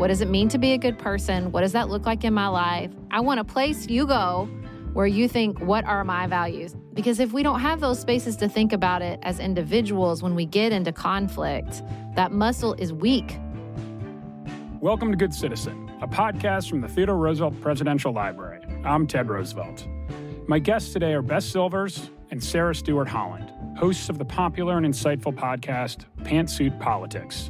What does it mean to be a good person? What does that look like in my life? I want a place you go where you think, what are my values? Because if we don't have those spaces to think about it as individuals, when we get into conflict, that muscle is weak. Welcome to Good Citizen, a podcast from the Theodore Roosevelt Presidential Library. I'm Ted Roosevelt. My guests today are Beth Silvers and Sarah Stewart Holland, hosts of the popular and insightful podcast, Pantsuit Politics.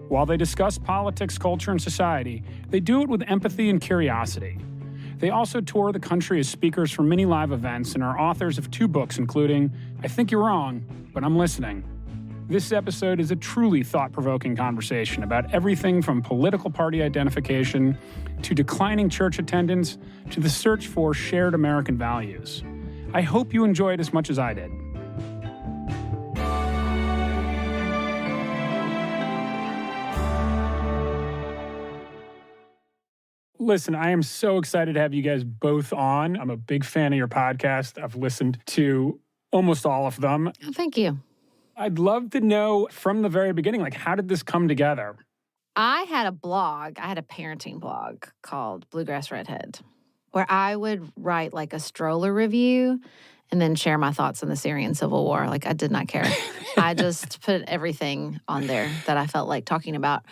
While they discuss politics, culture, and society, they do it with empathy and curiosity. They also tour the country as speakers for many live events and are authors of 2 books, including I Think You're Wrong, But I'm Listening. This episode is a truly thought-provoking conversation about everything from political party identification to declining church attendance to the search for shared American values. I hope you enjoy it as much as I did. Listen, I am so excited to have you guys both on. I'm a big fan of your podcast. I've listened to almost all of them. Oh, thank you. I'd love to know from the very beginning, how did this come together? I had a parenting blog called Bluegrass Redhead, where I would write a stroller review and then share my thoughts on the Syrian civil war. I did not care. I just put everything on there that I felt like talking about.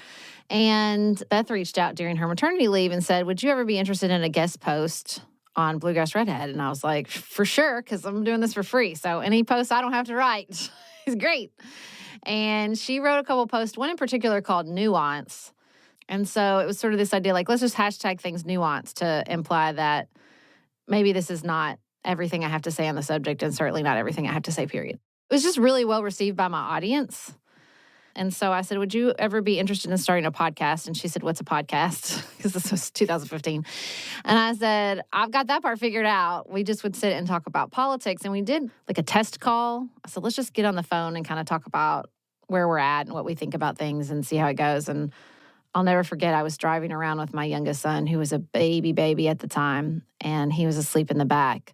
And Beth reached out during her maternity leave and said, would you ever be interested in a guest post on Bluegrass Redhead? And I was like, for sure, because I'm doing this for free. So any post I don't have to write is great. And she wrote a couple posts, one in particular called Nuance. And so it was sort of this idea, let's just hashtag things nuance to imply that maybe this is not everything I have to say on the subject and certainly not everything I have to say, period. It was just really well received by my audience. And so I said, would you ever be interested in starting a podcast? And she said, what's a podcast? Because this was 2015. And I said, I've got that part figured out. We just would sit and talk about politics. And we did a test call. I said, let's just get on the phone and kind of talk about where we're at and what we think about things and see how it goes. And I'll never forget, I was driving around with my youngest son, who was a baby at the time, and he was asleep in the back.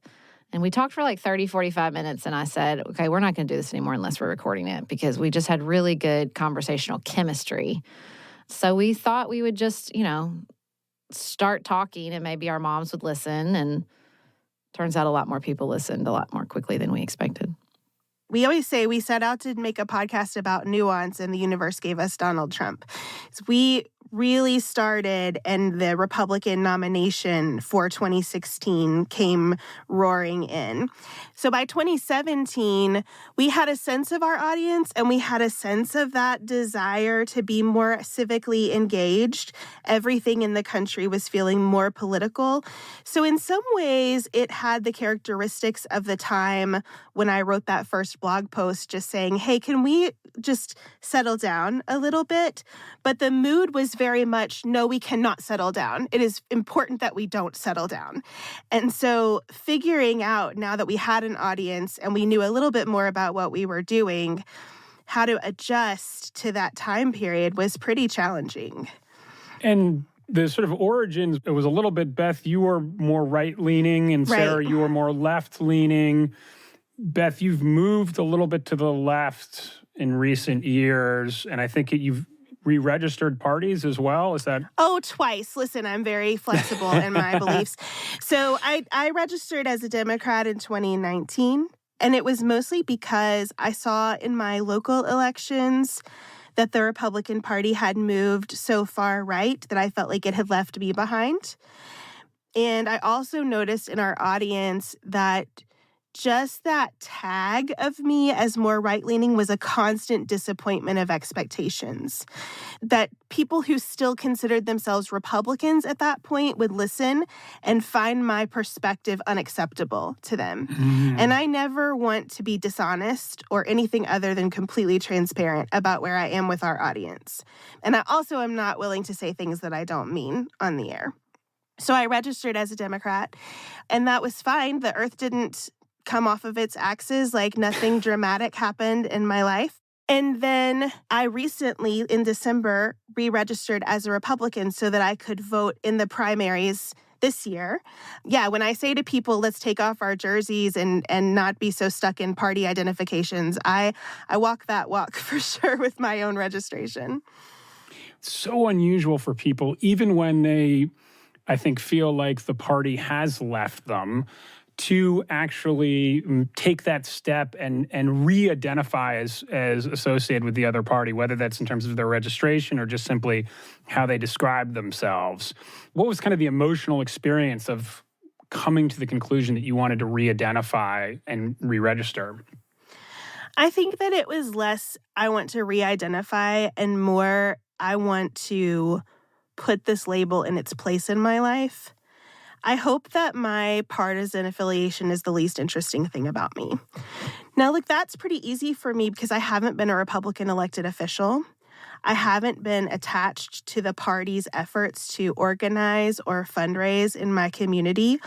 And we talked for 30, 45 minutes, and I said, okay, we're not going to do this anymore unless we're recording it, because we just had really good conversational chemistry. So we thought we would just, start talking, and maybe our moms would listen, and turns out a lot more people listened a lot more quickly than we expected. We always say we set out to make a podcast about nuance, and the universe gave us Donald Trump. So we really started, and the Republican nomination for 2016 came roaring in. So by 2017, we had a sense of our audience, and we had a sense of that desire to be more civically engaged. Everything in the country was feeling more political. So in some ways, it had the characteristics of the time when I wrote that first blog post just saying, hey, can we just settle down a little bit? But the mood was very much, no, we cannot settle down. It is important that we don't settle down. And so figuring out, now that we had an audience and we knew a little bit more about what we were doing, how to adjust to that time period was pretty challenging. And the sort of origins, it was a little bit, Beth, you were more right-leaning, and Sarah, you were more left-leaning. Beth, you've moved a little bit to the left in recent years, and I think you've re-registered parties as well. Is that? Oh, twice. Listen, I'm very flexible in my beliefs. So I registered as a Democrat in 2019, and it was mostly because I saw in my local elections that the Republican Party had moved so far right that I felt like it had left me behind. And I also noticed in our audience that just that tag of me as more right-leaning was a constant disappointment of expectations. That people who still considered themselves Republicans at that point would listen and find my perspective unacceptable to them. Mm. And I never want to be dishonest or anything other than completely transparent about where I am with our audience. And I also am not willing to say things that I don't mean on the air. So I registered as a Democrat, and that was fine. The earth didn't come off of its axis, nothing dramatic happened in my life. And then I recently, in December, re-registered as a Republican so that I could vote in the primaries this year. Yeah, when I say to people, let's take off our jerseys and not be so stuck in party identifications, I walk that walk for sure with my own registration. so unusual for people, even when they, I think, feel like the party has left them, to actually take that step and re-identify as associated with the other party, whether that's in terms of their registration or just simply how they describe themselves. What was kind of the emotional experience of coming to the conclusion that you wanted to re-identify and re-register? I think that it was less I want to re-identify and more I want to put this label in its place in my life. I hope that my partisan affiliation is the least interesting thing about me. Now, look, that's pretty easy for me because I haven't been a Republican elected official. I haven't been attached to the party's efforts to organize or fundraise in my community.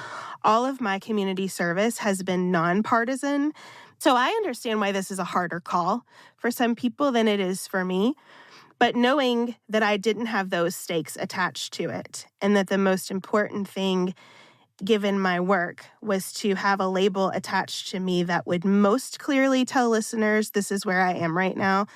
All of my community service has been nonpartisan. So I understand why this is a harder call for some people than it is for me. But knowing that I didn't have those stakes attached to it and that the most important thing, given my work, was to have a label attached to me that would most clearly tell listeners this is where I am right now.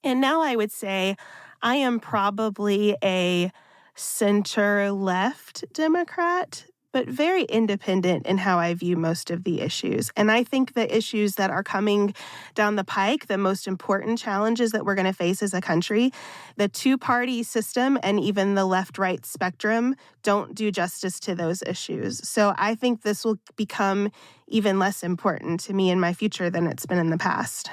And now I would say I am probably a center-left Democrat, but very independent in how I view most of the issues. And I think the issues that are coming down the pike, the most important challenges that we're going to face as a country, the two-party system and even the left-right spectrum don't do justice to those issues. So I think this will become even less important to me in my future than it's been in the past.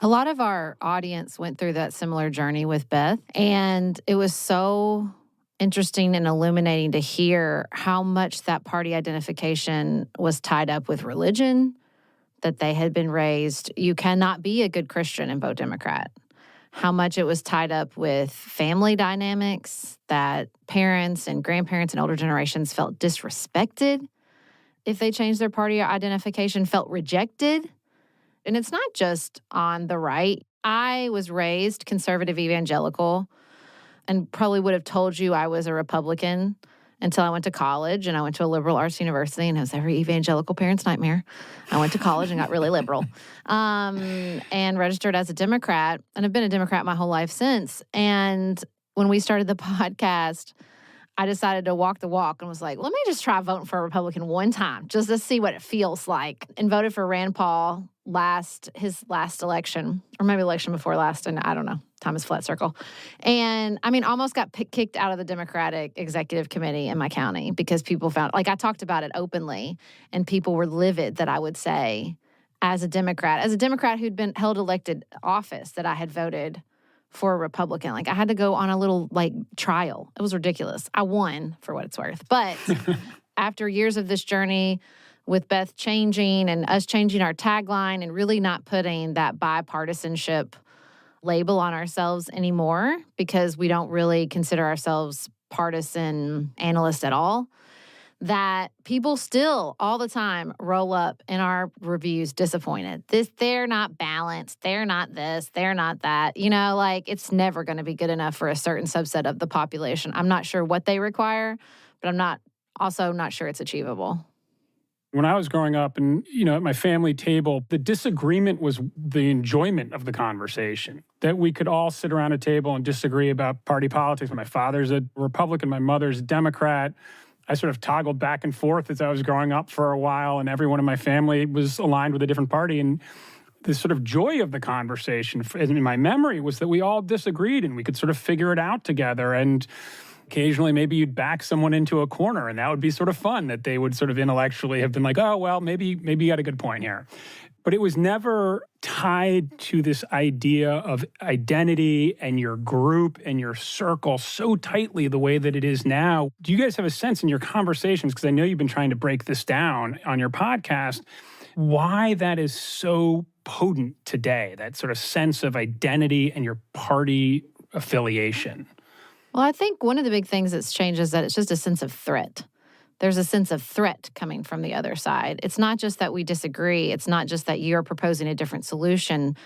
A lot of our audience went through that similar journey with Beth, and it was so interesting and illuminating to hear how much that party identification was tied up with religion, that they had been raised, you cannot be a good Christian and vote Democrat. How much it was tied up with family dynamics, that parents and grandparents and older generations felt disrespected if they changed their party identification, felt rejected. And it's not just on the right. I was raised conservative evangelical and probably would have told you I was a Republican until I went to college, and I went to a liberal arts university, and it was every evangelical parent's nightmare. I went to college and got really liberal and registered as a Democrat, and I've been a Democrat my whole life since. And when we started the podcast, I decided to walk the walk and was like, let me just try voting for a Republican one time, just to see what it feels like, and voted for Rand Paul his last election, or maybe election before last, and I don't know. Time is flat circle. And I mean, almost got kicked out of the Democratic Executive Committee in my county because people found, like, I talked about it openly, and people were livid that I would say, as a Democrat who'd been held elected office, that I had voted for a Republican. Like, I had to go on a little, trial. It was ridiculous. I won, for what it's worth. But after years of this journey with Beth changing and us changing our tagline and really not putting that bipartisanship label on ourselves anymore, because we don't really consider ourselves partisan analysts at all, that people still all the time roll up in our reviews disappointed. They're not balanced. They're not this. They're not that. It's never going to be good enough for a certain subset of the population. I'm not sure what they require, but I'm also not sure it's achievable. When I was growing up and, at my family table, the disagreement was the enjoyment of the conversation, that we could all sit around a table and disagree about party politics. My father's a Republican, my mother's a Democrat. I sort of toggled back and forth as I was growing up for a while, and everyone in my family was aligned with a different party. And the sort of joy of the conversation in my memory was that we all disagreed and we could sort of figure it out together. And occasionally, maybe you'd back someone into a corner, and that would be sort of fun, that they would sort of intellectually have been like, oh, well, maybe you got a good point here. But it was never tied to this idea of identity and your group and your circle so tightly the way that it is now. Do you guys have a sense in your conversations, because I know you've been trying to break this down on your podcast, why that is so potent today, that sort of sense of identity and your party affiliation? Well, I think one of the big things that's changed is that it's just a sense of threat. There's a sense of threat coming from the other side. It's not just that we disagree. It's not just that you're proposing a different solution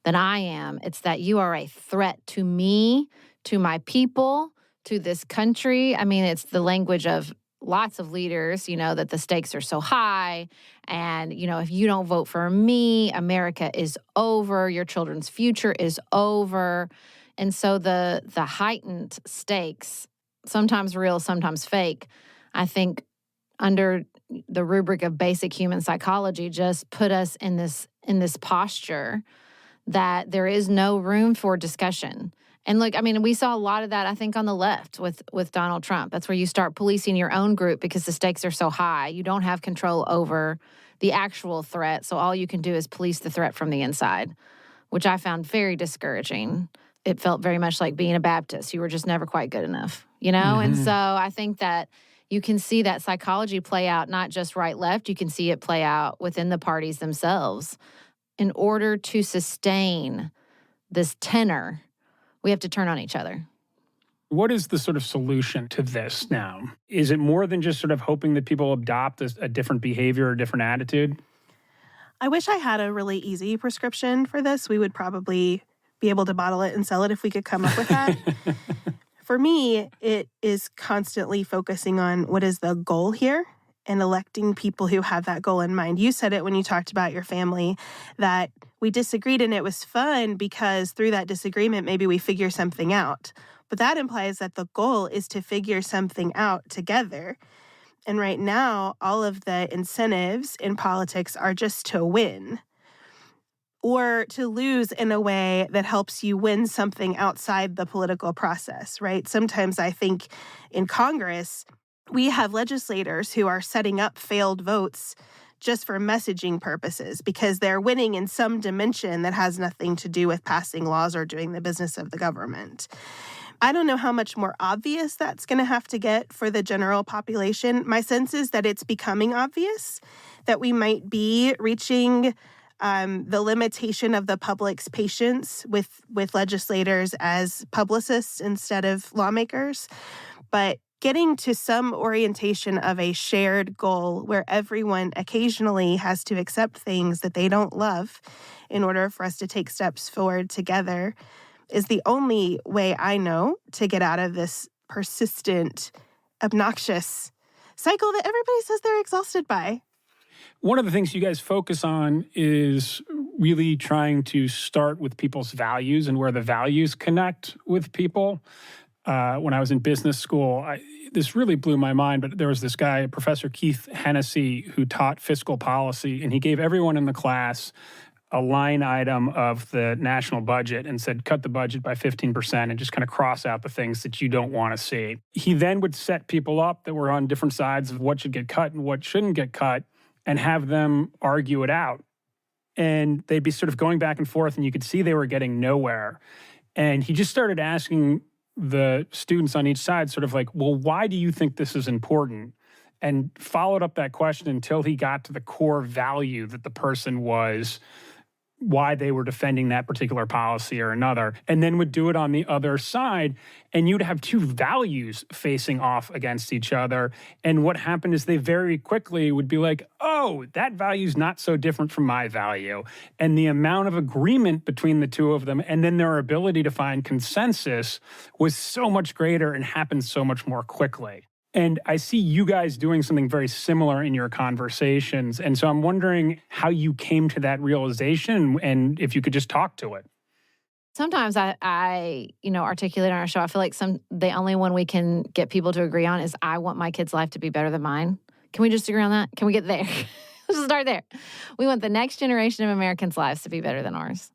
than I am. It's that you are a threat to me, to my people, to this country. I mean, it's the language of lots of leaders, that the stakes are so high. And, if you don't vote for me, America is over. Your children's future is over. And so the heightened stakes, sometimes real, sometimes fake, I think under the rubric of basic human psychology, just put us in this posture that there is no room for discussion. And look, I mean, we saw a lot of that, I think, on the left with Donald Trump. That's where you start policing your own group because the stakes are so high. You don't have control over the actual threat. So all you can do is police the threat from the inside, which I found very discouraging. It felt very much like being a Baptist. You were just never quite good enough, you know? Mm-hmm. And so I think that you can see that psychology play out, not just right-left. You can see it play out within the parties themselves. In order to sustain this tenor, we have to turn on each other. What is the sort of solution to this now? Is it more than just sort of hoping that people adopt a different behavior or different attitude? I wish I had a really easy prescription for this. We would probably be able to bottle it and sell it if we could come up with that. For me, it is constantly focusing on what is the goal here and electing people who have that goal in mind. You said it when you talked about your family, that we disagreed and it was fun because through that disagreement, maybe we figure something out. But that implies that the goal is to figure something out together. And right now, all of the incentives in politics are just to win or to lose in a way that helps you win something outside the political process, right? Sometimes I think in Congress, we have legislators who are setting up failed votes just for messaging purposes because they're winning in some dimension that has nothing to do with passing laws or doing the business of the government. I don't know how much more obvious that's going to have to get for the general population. My sense is that it's becoming obvious that we might be reaching the limitation of the public's patience with legislators as publicists instead of lawmakers. But getting to some orientation of a shared goal where everyone occasionally has to accept things that they don't love in order for us to take steps forward together is the only way I know to get out of this persistent, obnoxious cycle that everybody says they're exhausted by. One of the things you guys focus on is really trying to start with people's values and where the values connect with people. When I was in business school, this really blew my mind, but there was this guy, Professor Keith Hennessy, who taught fiscal policy, and he gave everyone in the class a line item of the national budget and said, cut the budget by 15% and just kind of cross out the things that you don't want to see. He then would set people up that were on different sides of what should get cut and what shouldn't get cut and have them argue it out. And they'd be sort of going back and forth, and you could see they were getting nowhere. And he just started asking the students on each side sort of like, well, why do you think this is important? And followed up that question until he got to the core value that the person was, why they were defending that particular policy or another, and then would do it on the other side, and you'd have two values facing off against each other. And what happened is they very quickly would be like, oh, that value's not so different from my value. And the amount of agreement between the two of them and then their ability to find consensus was so much greater and happened so much more quickly. And I see you guys doing something very similar in your conversations. And so I'm wondering how you came to that realization and if you could just talk to it. Sometimes I articulate on our show, I feel like the only one we can get people to agree on is I want my kid's life to be better than mine. Can we just agree on that? Can we get there? Let's just start there. We want the next generation of Americans' lives to be better than ours.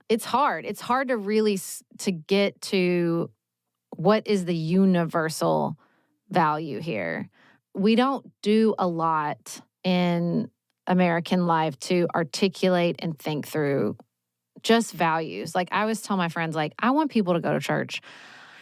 It's hard. It's hard to really to get to what is the universal value here. We don't do a lot in American life to articulate and think through just values. Like I always tell my friends, like, I want people to go to church.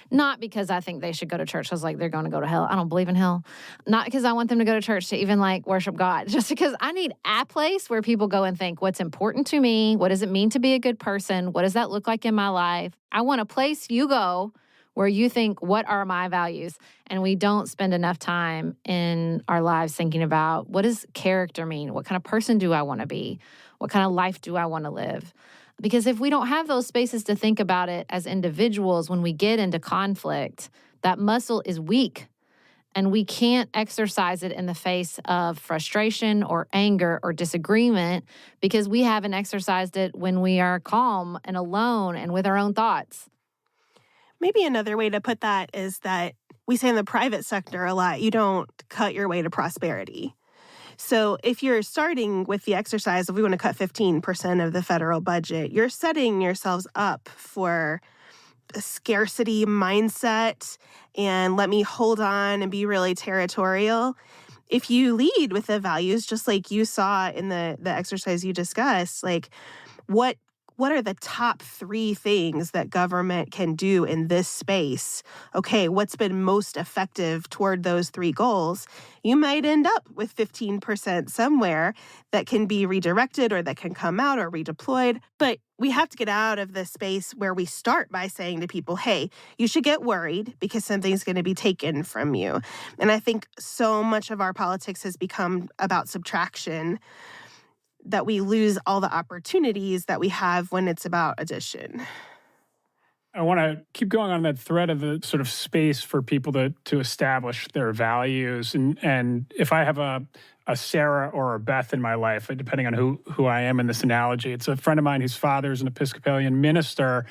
Not because I think they should go to church because like they're going to go to hell. I don't believe in hell. Not because I want them to go to church to even like worship God. Just because I need a place where people go and think what's important to me. What does it mean to be a good person? What does that look like in my life? I want a place you go where you think, what are my values? And we don't spend enough time in our lives thinking about what does character mean? What kind of person do I want to be? What kind of life do I want to live? Because if we don't have those spaces to think about it as individuals, when we get into conflict, that muscle is weak. And we can't exercise it in the face of frustration or anger or disagreement because we haven't exercised it when we are calm and alone and with our own thoughts. Maybe another way to put that is that we say in the private sector a lot, you don't cut your way to prosperity. So if you're starting with the exercise of we want to cut 15% of the federal budget, you're setting yourselves up for a scarcity mindset and let me hold on and be really territorial. If you lead with the values, just like you saw in the exercise you discussed, like what are the top 3 things that government can do in this space? Okay, what's been most effective toward those 3 goals? You might end up with 15% somewhere that can be redirected or that can come out or redeployed. But we have to get out of the space where we start by saying to people, hey, you should get worried because something's going to be taken from you. And I think so much of our politics has become about subtraction that we lose all the opportunities that we have when it's about addition. I want to keep going on that thread of the sort of space for people to establish their values. And if I have a Sarah or a Beth in my life, depending on who I am in this analogy, it's a friend of mine whose father is an Episcopalian minister,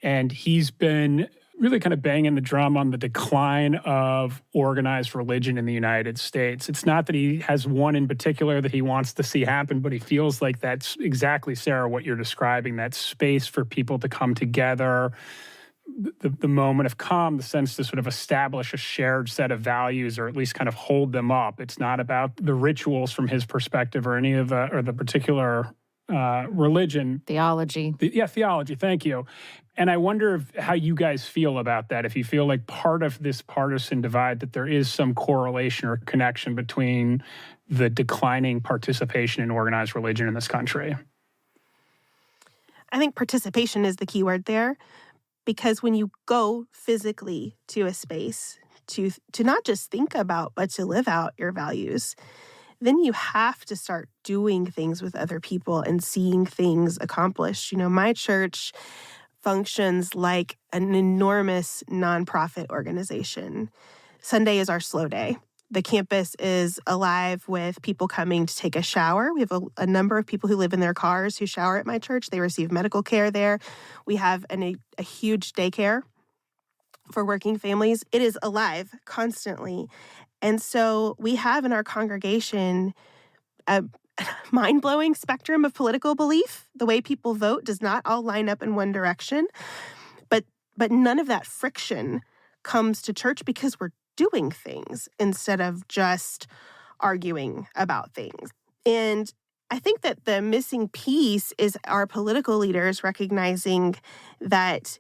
and he's been really kind of banging the drum on the decline of organized religion in the United States. It's not that he has one in particular that he wants to see happen, but he feels like that's exactly, Sarah, what you're describing, that space for people to come together, the moment of calm, the sense to sort of establish a shared set of values or at least kind of hold them up. It's not about the rituals from his perspective or any of the particular religion. Theology. Theology. Thank you. And I wonder how you guys feel about that, if you feel like part of this partisan divide, that there is some correlation or connection between the declining participation in organized religion in this country. I think participation is the key word there, because when you go physically to a space to not just think about, but to live out your values, then you have to start doing things with other people and seeing things accomplished. You know, my church functions like an enormous nonprofit organization. Sunday is our slow day. The campus is alive with people coming to take a shower. We have a number of people who live in their cars who shower at my church. They receive medical care there. We have a huge daycare for working families. It is alive constantly. And so we have in our congregation a mind-blowing spectrum of political belief. The way people vote does not all line up in one direction. But none of that friction comes to church because we're doing things instead of just arguing about things. And I think that the missing piece is our political leaders recognizing that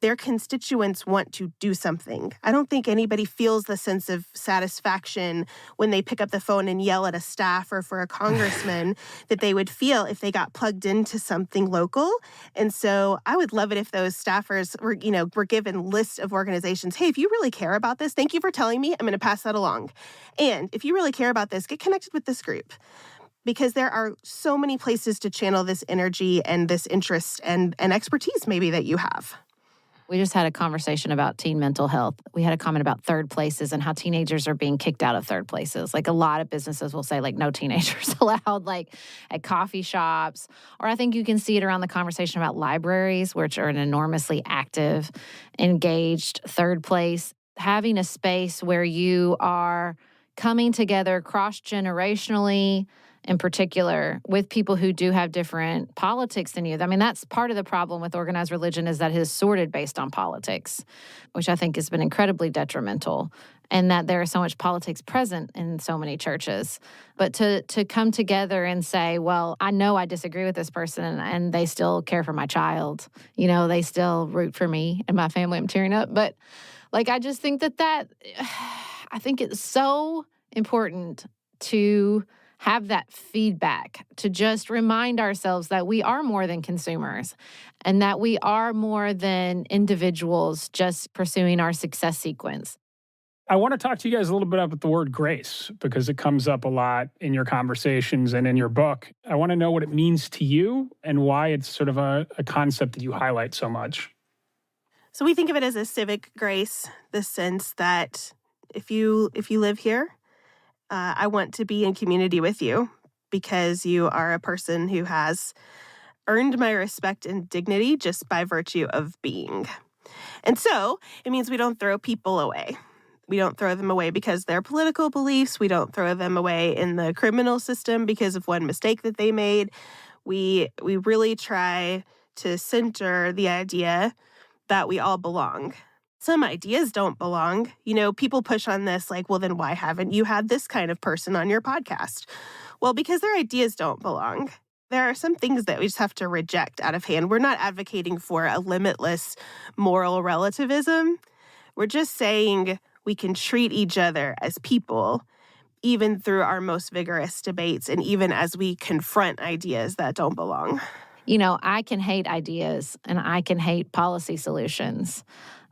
their constituents want to do something. I don't think anybody feels the sense of satisfaction when they pick up the phone and yell at a staffer for a congressman that they would feel if they got plugged into something local. And so I would love it if those staffers were given lists of organizations. Hey, if you really care about this, thank you for telling me. I'm going to pass that along. And if you really care about this, get connected with this group. Because there are so many places to channel this energy and this interest and expertise maybe that you have. We just had a conversation about teen mental health. We had a comment about third places and how teenagers are being kicked out of third places. Like a lot of businesses will say like no teenagers allowed, like at coffee shops. Or I think you can see it around the conversation about libraries, which are an enormously active, engaged third place. Having a space where you are coming together cross-generationally, in particular, with people who do have different politics than you. I mean, that's part of the problem with organized religion is that it is sorted based on politics, which I think has been incredibly detrimental, and that there is so much politics present in so many churches. But to come together and say, well, I know I disagree with this person and they still care for my child. You know, they still root for me and my family. I'm tearing up. But, like, I just think that I think it's so important to have that feedback, to just remind ourselves that we are more than consumers and that we are more than individuals just pursuing our success sequence. I want to talk to you guys a little bit about the word grace because it comes up a lot in your conversations and in your book. I want to know what it means to you and why it's sort of a concept that you highlight so much. So we think of it as a civic grace, the sense that if you live here, I want to be in community with you because you are a person who has earned my respect and dignity just by virtue of being. And so it means we don't throw people away. We don't throw them away because of their political beliefs. We don't throw them away in the criminal system because of one mistake that they made. We really try to center the idea that we all belong. Some ideas don't belong. People push on this like, well, then why haven't you had this kind of person on your podcast? Well, because their ideas don't belong. There are some things that we just have to reject out of hand. We're not advocating for a limitless moral relativism. We're just saying we can treat each other as people, even through our most vigorous debates and even as we confront ideas that don't belong. I can hate ideas and I can hate policy solutions,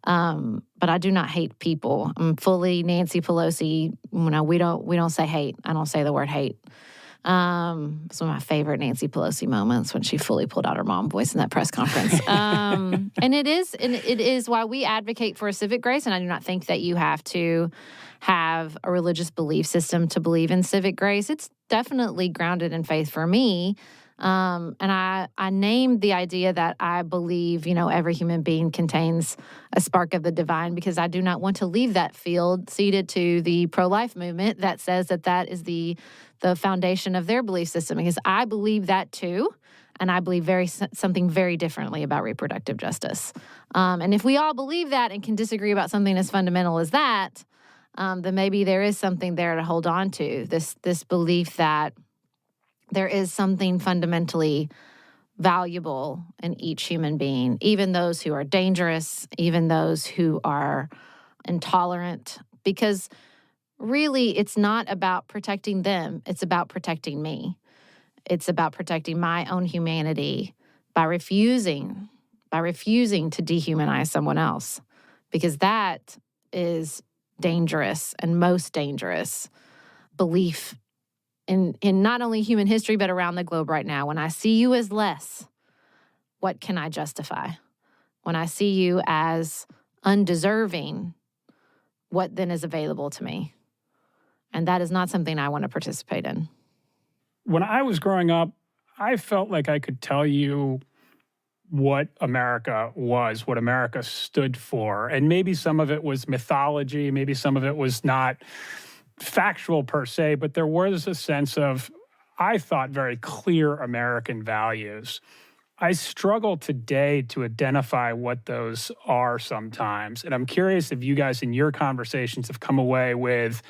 but I do not hate people. I'm fully Nancy Pelosi. We don't say hate. I don't say the word hate. It's one of my favorite Nancy Pelosi moments when she fully pulled out her mom voice in that press conference. And it is why we advocate for a civic grace. And I do not think that you have to have a religious belief system to believe in civic grace. It's definitely grounded in faith for me. And I named the idea that I believe, every human being contains a spark of the divine, because I do not want to leave that field ceded to the pro-life movement that says that is the foundation of their belief system, because I believe that too. And I believe something very differently about reproductive justice. And if we all believe that and can disagree about something as fundamental as that, then maybe there is something there to hold on to, this belief that there is something fundamentally valuable in each human being, even those who are dangerous, even those who are intolerant, because really it's not about protecting them. It's about protecting me. It's about protecting my own humanity by refusing to dehumanize someone else, because that is dangerous and most dangerous belief in not only human history, but around the globe right now. When I see you as less, what can I justify? When I see you as undeserving, what then is available to me? And that is not something I want to participate in. When I was growing up, I felt like I could tell you what America was, what America stood for. And maybe some of it was mythology, maybe some of it was not factual per se, but there was a sense of, I thought, very clear American values. I struggle today to identify what those are sometimes. And I'm curious if you guys in your conversations have come away with,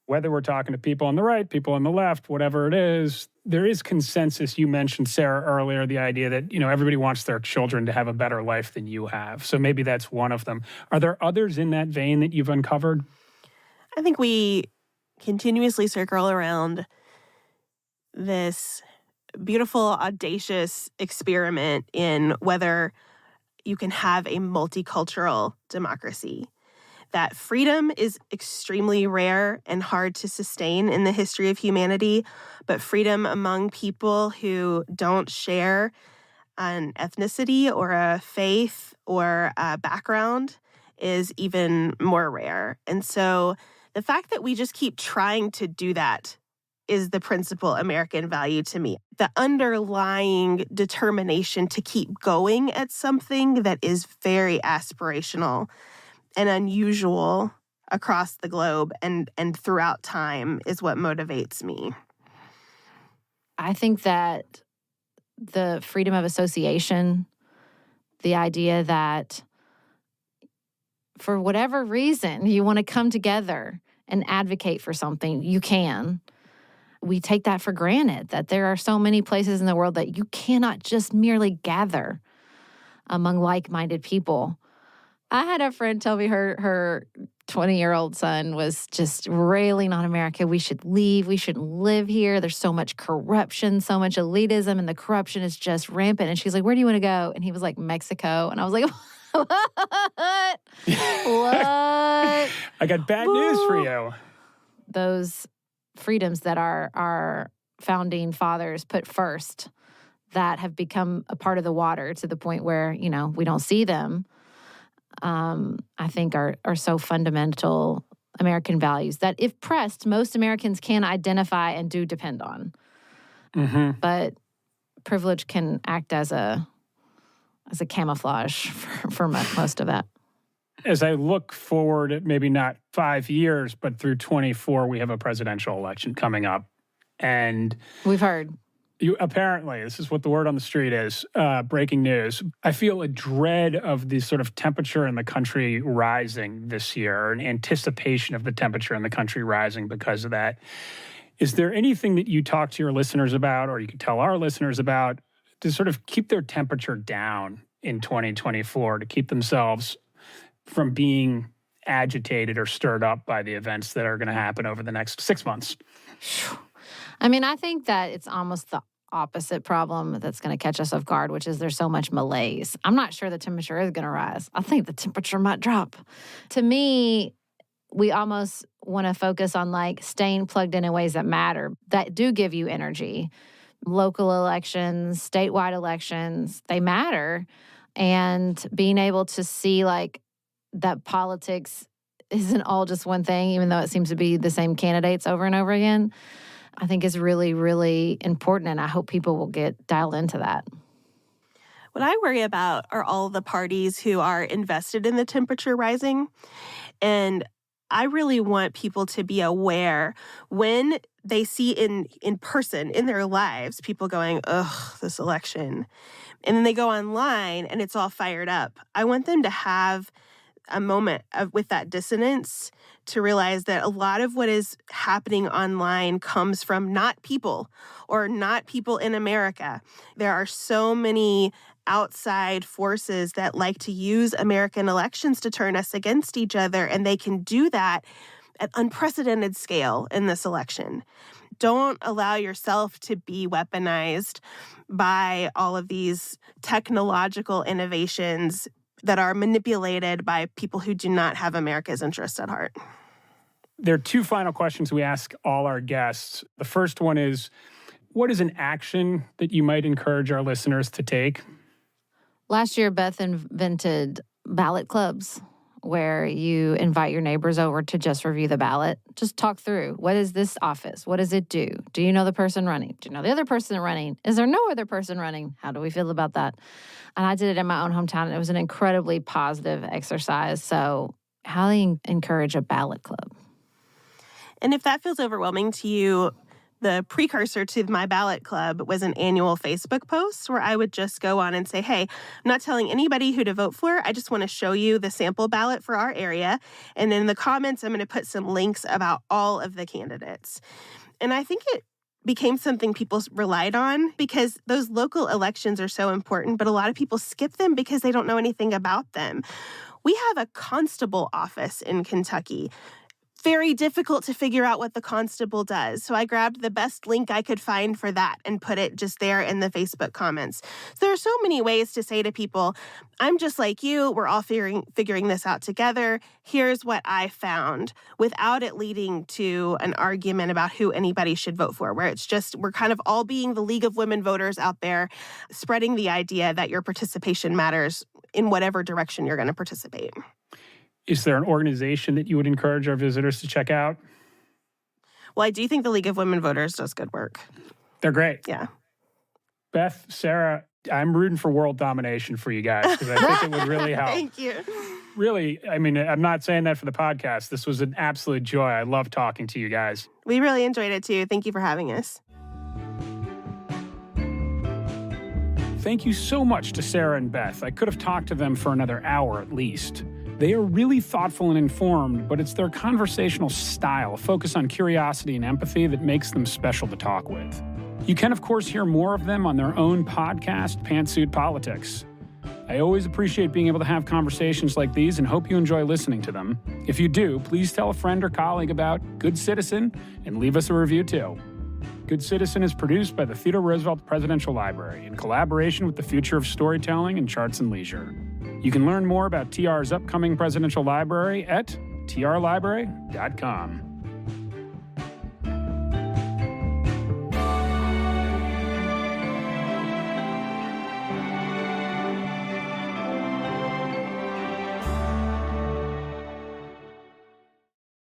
whether we're talking to people on the right, people on the left, whatever it is, there is consensus. You mentioned, Sarah, earlier, the idea that, everybody wants their children to have a better life than you have. So maybe that's one of them. Are there others in that vein that you've uncovered? I think we continuously circle around this beautiful, audacious experiment in whether you can have a multicultural democracy. That freedom is extremely rare and hard to sustain in the history of humanity, but freedom among people who don't share an ethnicity or a faith or a background is even more rare. And so the fact that we just keep trying to do that is the principal American value to me. The underlying determination to keep going at something that is very aspirational and unusual across the globe and throughout time is what motivates me. I think that the freedom of association, the idea that for whatever reason you want to come together and advocate for something, you can. We take that for granted, that there are so many places in the world that you cannot just merely gather among like-minded people. I had a friend tell me her 20-year-old son was just railing on America. We should leave. We shouldn't live here. There's so much corruption, so much elitism, and the corruption is just rampant. And she's like, where do you want to go? And he was like, Mexico. And I was like, what? What? I got bad news for you. Those freedoms that our founding fathers put first that have become a part of the water to the point where, we don't see them, I think are so fundamental American values that if pressed, most Americans can identify and do depend on. Mm-hmm. But privilege can act as a as a camouflage for most of that. As I look forward at maybe not 5 years, but through 24, we have a presidential election coming up. And we've heard. Apparently, this is what the word on the street is, breaking news. I feel a dread of the sort of temperature in the country rising this year, an anticipation of the temperature in the country rising because of that. Is there anything that you talk to your listeners about, or you can tell our listeners about, to sort of keep their temperature down in 2024, to keep themselves from being agitated or stirred up by the events that are going to happen over the next 6 months? I mean, I think that it's almost the opposite problem that's going to catch us off guard, which is there's so much malaise. I'm not sure the temperature is going to rise. I think the temperature might drop. To me, we almost want to focus on like staying plugged in ways that matter, that do give you energy. Local elections, statewide elections, they matter. And being able to see like that politics isn't all just one thing, even though it seems to be the same candidates over and over again, I think is really, really important. And I hope people will get dialed into that. What I worry about are all the parties who are invested in the temperature rising. And I really want people to be aware when they see in person, in their lives, people going, ugh, this election. And then they go online and it's all fired up. I want them to have a moment with that dissonance to realize that a lot of what is happening online comes from not people or not people in America. There are so many outside forces that like to use American elections to turn us against each other, and they can do that at unprecedented scale in this election. Don't allow yourself to be weaponized by all of these technological innovations that are manipulated by people who do not have America's interests at heart. There are two final questions we ask all our guests. The first one is, what is an action that you might encourage our listeners to take? Last year, Beth invented ballot clubs where you invite your neighbors over to just review the ballot. Just talk through, what is this office? What does it do? Do you know the person running? Do you know the other person running? Is there no other person running? How do we feel about that? And I did it in my own hometown, and it was an incredibly positive exercise. So highly encourage a ballot club. And if that feels overwhelming to you, the precursor to my ballot club was an annual Facebook post where I would just go on and say, hey, I'm not telling anybody who to vote for. I just want to show you the sample ballot for our area. And in the comments, I'm going to put some links about all of the candidates. And I think it became something people relied on because those local elections are so important, but a lot of people skip them because they don't know anything about them. We have a constable office in Kentucky. Very difficult to figure out what the constable does. So I grabbed the best link I could find for that and put it just there in the Facebook comments. So there are so many ways to say to people, I'm just like you. We're all figuring this out together. Here's what I found, without it leading to an argument about who anybody should vote for, where it's just we're kind of all being the League of Women Voters out there, spreading the idea that your participation matters in whatever direction you're going to participate. Is there an organization that you would encourage our visitors to check out? Well, I do think the League of Women Voters does good work. They're great. Yeah. Beth, Sarah, I'm rooting for world domination for you guys because I think it would really help. Thank you. Really, I mean, I'm not saying that for the podcast. This was an absolute joy. I love talking to you guys. We really enjoyed it too. Thank you for having us. Thank you so much to Sarah and Beth. I could have talked to them for another hour at least. They are really thoughtful and informed, but it's their conversational style, a focus on curiosity and empathy, that makes them special to talk with. You can, of course, hear more of them on their own podcast, Pantsuit Politics. I always appreciate being able to have conversations like these and hope you enjoy listening to them. If you do, please tell a friend or colleague about Good Citizen and leave us a review too. Good Citizen is produced by the Theodore Roosevelt Presidential Library in collaboration with the Future of Storytelling and Charts and Leisure. You can learn more about TR's upcoming presidential library at trlibrary.com.